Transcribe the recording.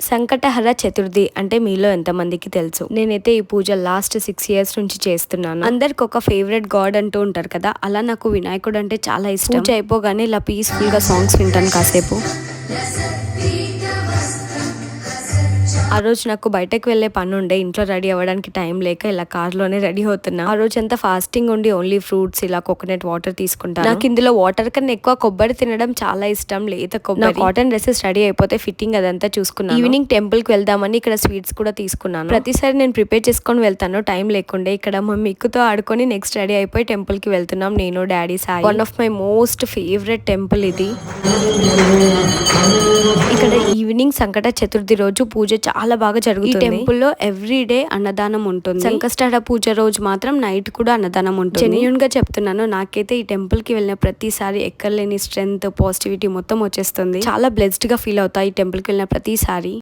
సంకటహర చతుర్థి అంటే మీలో ఎంతమందికి తెలుసు? నేనైతే ఈ పూజ లాస్ట్ 6 ఇయర్స్ నుంచి చేస్తున్నాను. అందరికి ఒక ఫేవరెట్ గాడ్ అంటూ ఉంటారు కదా, అలా నాకు వినాయకుడు అంటే చాలా ఇష్టం. పూజ అయిపోగానే ఇలా పీస్ఫుల్ గా సాంగ్స్ వింటాను కాసేపు. ఆ రోజు నాకు బయటకు వెళ్లే పని ఉండే, ఇంట్లో రెడీ అవ్వడానికి టైం లేక ఇలా కార్ లోనే రెడీ అవుతున్నా. ఆ రోజు అంతా ఫాస్టింగ్ ఉండి ఓన్లీ ఫ్రూట్స్, ఇలా కోకోనట్ వాటర్ తీసుకుంటాను. నాకు ఇందులో వాటర్ కన్నా ఎక్కువ కొబ్బరి తినడం చాలా ఇష్టం. లేత కొబ్బరి. కాటన్ డ్రెస్సెస్ రెడీ అయిపోతే ఫిట్టింగ్ అదంతా చూసుకున్నాను. ఈవినింగ్ టెంపుల్ కి వెళ్దామని ఇక్కడ స్వీట్స్ కూడా తీసుకున్నాను. ప్రతిసారి నేను ప్రిపేర్ చేసుకొని వెళ్తాను, టైం లేకుండే. ఇక్కడ మా మిక్కుతో ఆడుకొని నెక్స్ట్ రెడీ అయిపోయి టెంపుల్ కి వెళ్తున్నాం, నేను, daddy, Sai. One of my most favourite temple ఇది. ఇక్కడ ఈవినింగ్ సంకట చతుర్థి రోజు పూజ చాలా బాగా జరుగుతుంది. ఈ టెంపుల్ లో ఎవ్రీ డే అన్నదానం ఉంటుంది. సంకష్టార పూజ రోజు మాత్రం నైట్ కూడా అన్నదానం ఉంటుంది. జెన్యూన్ గా చెప్తున్నాను, నాకైతే ఈ టెంపుల్ కి వెళ్ళిన ప్రతిసారి ఎక్కర్లేని స్ట్రెంగ్త్, పాజిటివిటీ మొత్తం వచ్చేస్తుంది. చాలా బ్లెస్డ్ గా ఫీల్ అవుతా ఈ టెంపుల్ కి వెళ్ళిన ప్రతిసారి.